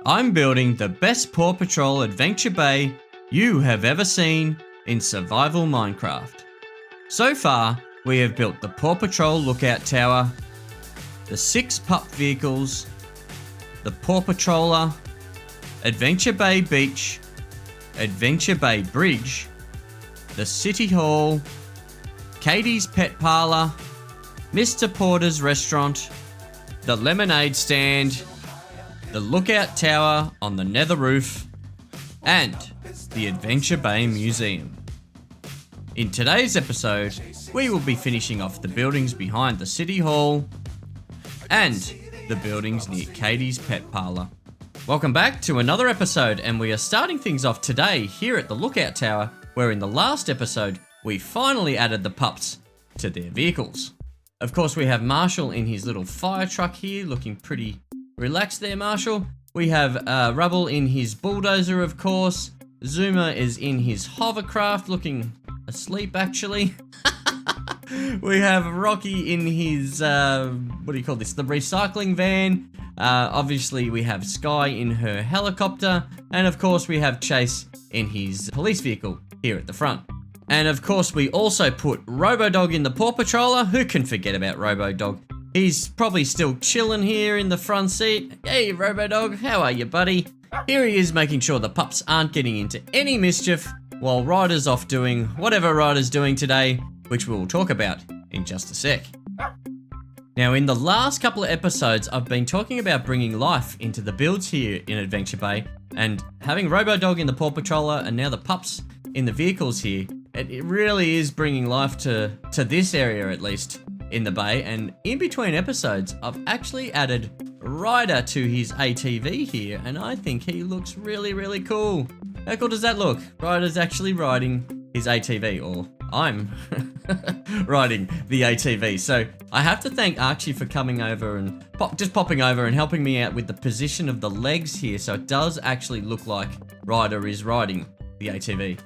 I'm building the best Paw Patrol Adventure Bay you have ever seen in Survival Minecraft. So far, we have built the Paw Patrol Lookout Tower, the 6 pup vehicles, the Paw Patroller, Adventure Bay Beach, Adventure Bay Bridge, the City Hall, Katie's Pet Parlour, Mr. Porter's Restaurant, the Lemonade Stand, the Lookout Tower on the Nether Roof, and the Adventure Bay Museum. In today's episode, we will be finishing off the buildings behind the City Hall and the buildings near Katie's Pet Parlour. Welcome back to another episode, and we are starting things off today here at the Lookout Tower, where in the last episode, we finally added the pups to their vehicles. Of course, we have Marshall in his little fire truck here, looking pretty relaxed there, Marshall. We have Rubble in his bulldozer, of course. Zuma is in his hovercraft, looking asleep, actually. We have Rocky in his, what do you call this? The recycling van. Obviously, we have Sky in her helicopter. And of course, we have Chase in his police vehicle here at the front. And of course, we also put Robodog in the Paw Patroller. Who can forget about Robodog? He's probably still chilling here in the front seat. Hey, Robodog, how are you, buddy? Here he is making sure the pups aren't getting into any mischief while Ryder's off doing whatever Ryder's doing today, which we'll talk about in just a sec. Now, in the last couple of episodes, I've been talking about bringing life into the builds here in Adventure Bay, and having Robodog in the Paw Patroller and now the pups in the vehicles here, it really is bringing life to this area, at least, in the bay. And in between episodes, I've actually added Ryder to his ATV here, and I think he looks really, really cool. How cool does that look? Ryder's actually riding his ATV, or I'm riding the ATV. So I have to thank Archie for coming over and popping over and helping me out with the position of the legs here, so it does actually look like Ryder is riding the ATV.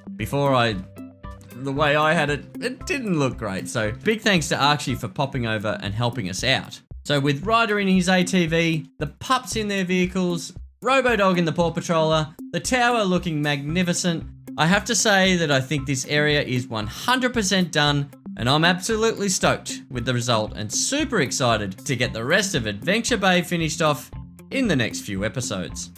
The way I had it, it didn't look great. So big thanks to Archie for popping over and helping us out. So with Ryder in his ATV, the pups in their vehicles, Robodog in the Paw Patroller, the tower looking magnificent, I have to say that I think this area is 100% done, and I'm absolutely stoked with the result and super excited to get the rest of Adventure Bay finished off in the next few episodes.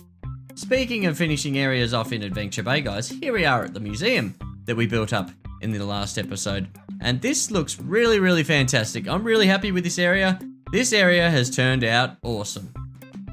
Speaking of finishing areas off in Adventure Bay, guys, here we are at the museum that we built up in the last episode, and this looks really, really fantastic. I'm really happy with this area. This area has turned out awesome.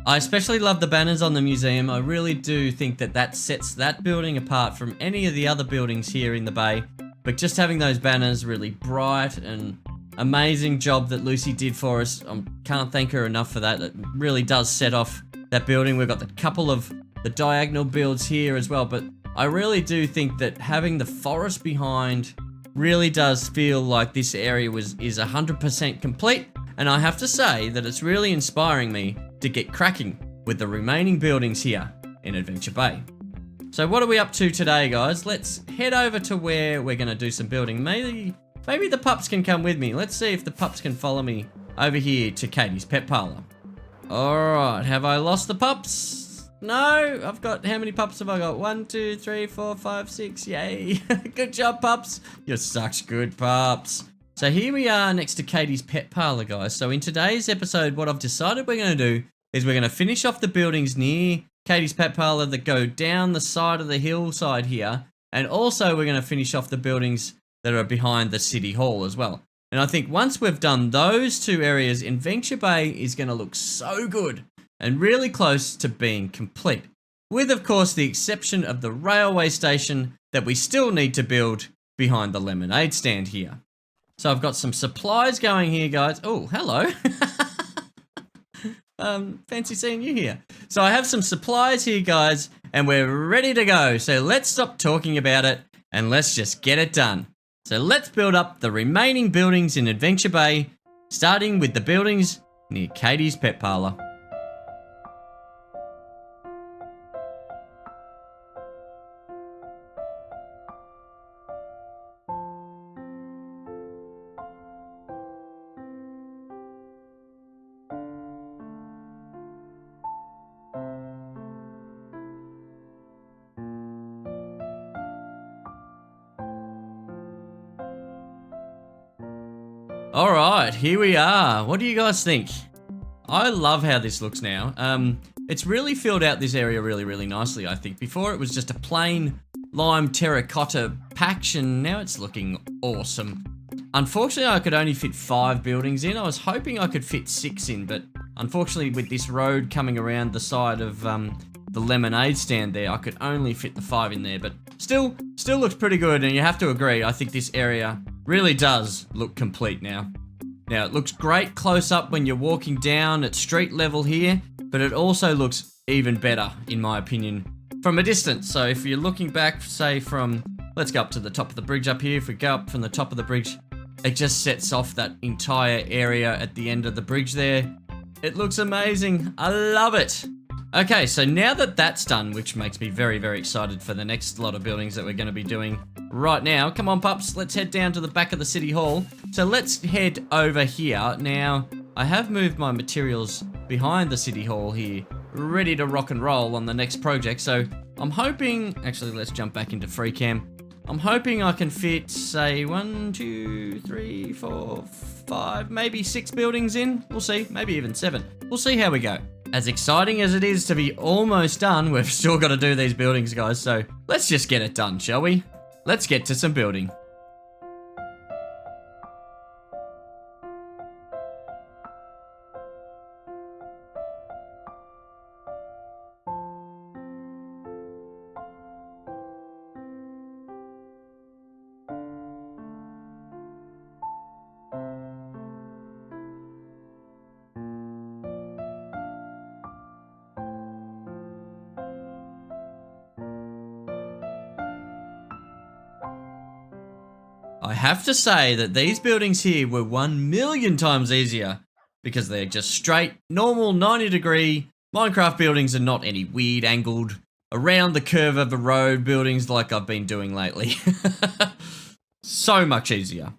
I especially love the banners on the museum. I really do think that sets that building apart from any of the other buildings here in the bay. But just having those banners really bright, and amazing job that Lucy did for us. I can't thank her enough for that. It really does set off that building. We've got a couple of the diagonal builds here as well, but I really do think that having the forest behind really does feel like this area is 100% complete. And I have to say that it's really inspiring me to get cracking with the remaining buildings here in Adventure Bay. So what are we up to today, guys? Let's head over to where we're going to do some building. Maybe the pups can come with me. Let's see if the pups can follow me over here to Katie's Pet Parlour. Alright, have I lost the pups? No, I've got, how many pups have I got? 1, 2, 3, 4, 5, 6, yay. Good job, pups. You're such good pups. So here we are next to Katie's Pet Parlour, guys. So in today's episode, what I've decided we're going to do is we're going to finish off the buildings near Katie's Pet Parlour that go down the side of the hillside here. And also we're going to finish off the buildings that are behind the City Hall as well. And I think once we've done those two areas, Adventure Bay is going to look so good and really close to being complete. With, of course, the exception of the railway station that we still need to build behind the lemonade stand here. So I've got some supplies going here, guys. Oh, hello. Fancy seeing you here. So I have some supplies here, guys, and we're ready to go. So let's stop talking about it and let's just get it done. So let's build up the remaining buildings in Adventure Bay, starting with the buildings near Katie's Pet Parlour. All right, here we are. What do you guys think? I love how this looks now. It's really filled out this area really nicely, I think. Before it was just a plain lime terracotta patch, and now it's looking awesome. Unfortunately, I could only fit 5 buildings in. I was hoping I could fit 6 in, but unfortunately with this road coming around the side of the lemonade stand there, I could only fit the 5 in there, but still looks pretty good, and you have to agree, I think this area really does look complete now. Now, it looks great close up when you're walking down at street level here, but it also looks even better, in my opinion, from a distance. So if you're looking back, say from, let's go up to the top of the bridge up here. If we go up from the top of the bridge, it just sets off that entire area at the end of the bridge there. It looks amazing. I love it. Okay, so now that that's done, which makes me very excited for the next lot of buildings that we're going to be doing right now. Come on, pups, let's head down to the back of the city hall. So let's head over here. Now, I have moved my materials behind the city hall here, ready to rock and roll on the next project. So I'm hoping, actually, let's jump back into free cam. I'm hoping I can fit, say, 1, 2, 3, 4, 5, maybe 6 buildings in. We'll see, maybe even 7. We'll see how we go. As exciting as it is to be almost done, we've still got to do these buildings, guys. So let's just get it done, shall we? Let's get to some building. I have to say that these buildings here were 1,000,000 times easier because they're just straight, normal 90-degree Minecraft buildings and not any weird angled around the curve of a road buildings like I've been doing lately. So much easier.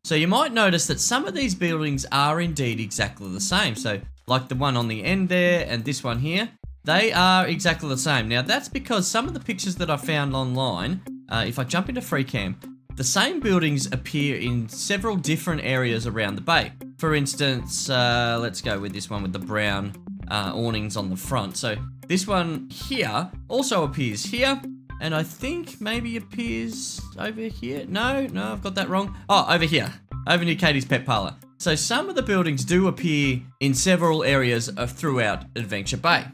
So you might notice that some of these buildings are indeed exactly the same. So like the one on the end there and this one here, they are exactly the same. Now that's because some of the pictures that I found online, if I jump into free cam, the same buildings appear in several different areas around the bay. For instance, let's go with this one with the brown awnings on the front. So this one here also appears here, and I think maybe appears over here. No, I've got that wrong. Oh, over here, over near Katie's Pet Parlour. So some of the buildings do appear in several areas throughout Adventure Bay.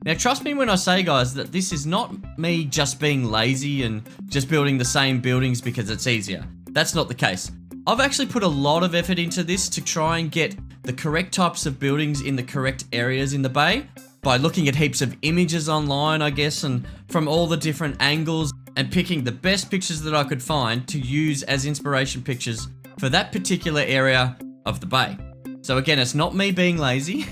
Now, trust me when I say, guys, that this is not me just being lazy and just building the same buildings because it's easier. That's not the case. I've actually put a lot of effort into this to try and get the correct types of buildings in the correct areas in the bay by looking at heaps of images online, I guess, and from all the different angles and picking the best pictures that I could find to use as inspiration pictures for that particular area of the bay. So again, it's not me being lazy.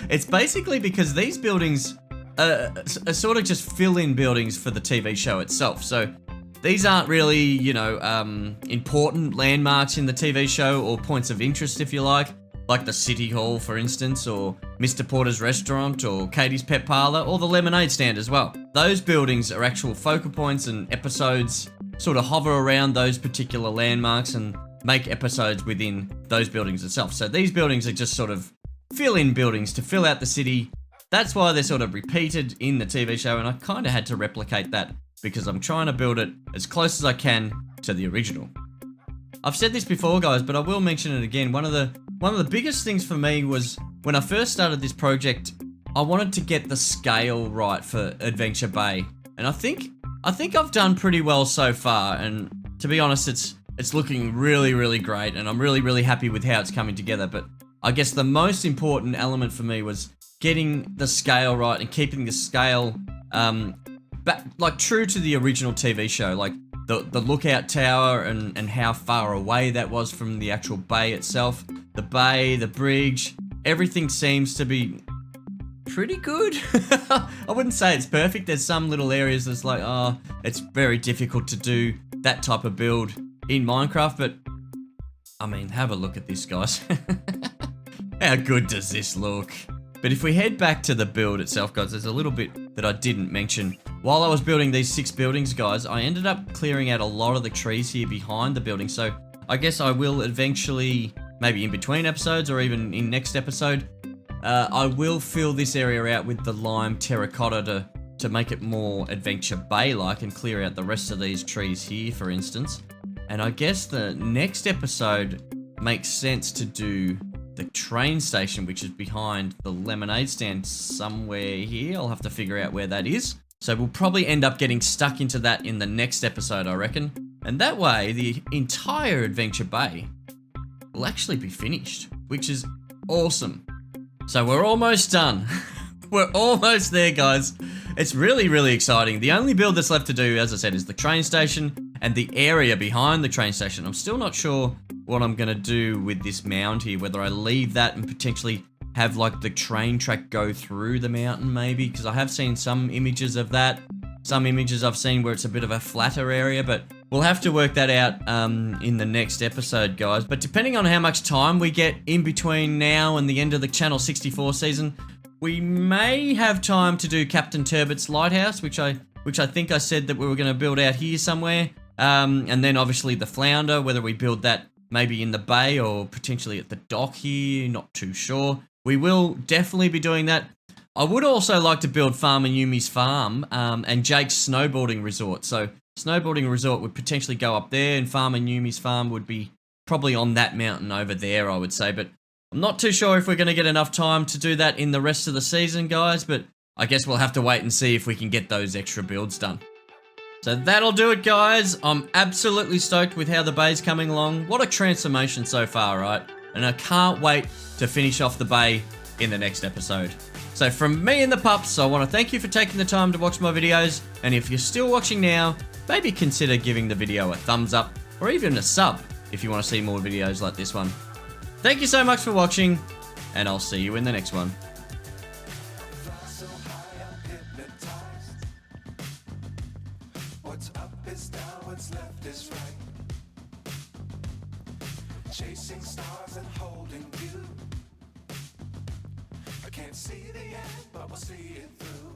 It's basically because these buildings are sort of just fill-in buildings for the TV show itself. So these aren't really, you know, important landmarks in the TV show or points of interest, if you like the City Hall, for instance, or Mr. Porter's Restaurant, or Katie's Pet Parlour, or the Lemonade Stand as well. Those buildings are actual focal points, and episodes sort of hover around those particular landmarks and make episodes within those buildings itself. So these buildings are just sort of fill-in buildings to fill out the city. That's why they're sort of repeated in the TV show, and I kind of had to replicate that because I'm trying to build it as close as I can to the original. I've said this before, guys, but I will mention it again. One of the biggest things for me was when I first started this project, I wanted to get the scale right for Adventure Bay, and I think I've done pretty well so far. And to be honest, it's looking really great, and I'm really happy with how it's coming together. But I guess the most important element for me was getting the scale right and keeping the scale back, like true to the original TV show, like the lookout tower and how far away that was from the actual bay itself. The bay, the bridge, everything seems to be pretty good. I wouldn't say it's perfect. There's some little areas that's like, oh, it's very difficult to do that type of build in Minecraft, but I mean, have a look at this, guys. How good does this look? But if we head back to the build itself, guys, there's a little bit that I didn't mention. While I was building these 6 buildings, guys, I ended up clearing out a lot of the trees here behind the building. So I guess I will eventually, maybe in between episodes or even in next episode, I will fill this area out with the lime terracotta to make it more Adventure Bay-like and clear out the rest of these trees here, for instance. And I guess the next episode makes sense to do the train station, which is behind the lemonade stand somewhere here. I'll have to figure out where that is. So we'll probably end up getting stuck into that in the next episode, I reckon. And that way, the entire Adventure Bay will actually be finished, which is awesome. So we're almost done. We're almost there, guys. It's really, really exciting. The only build that's left to do, as I said, is the train station and the area behind the train station. I'm still not sure what I'm going to do with this mound here, whether I leave that and potentially have like the train track go through the mountain maybe, because I have seen some images of that. Some images I've seen where it's a bit of a flatter area, but we'll have to work that out in the next episode, guys. But depending on how much time we get in between now and the end of the Channel 64 season, we may have time to do Captain Turbott's lighthouse, which I think I said that we were going to build out here somewhere. And then obviously the Flounder, whether we build that maybe in the bay or potentially at the dock here, not too sure. We will definitely be doing that. I would also like to build Farmer Yumi's farm and Jake's snowboarding resort. So snowboarding resort would potentially go up there, and Farmer Yumi's farm would be probably on that mountain over there, I would say. But I'm not too sure if we're going to get enough time to do that in the rest of the season, guys. But I guess we'll have to wait and see if we can get those extra builds done. So that'll do it, guys. I'm absolutely stoked with how the bay's coming along. What a transformation so far, right? And I can't wait to finish off the bay in the next episode. So from me and the pups, I want to thank you for taking the time to watch my videos. And if you're still watching now, maybe consider giving the video a thumbs up or even a sub if you want to see more videos like this one. Thank you so much for watching, and I'll see you in the next one. What's up is down, what's left is right. Chasing stars and holding you. I can't see the end, but we'll see it through.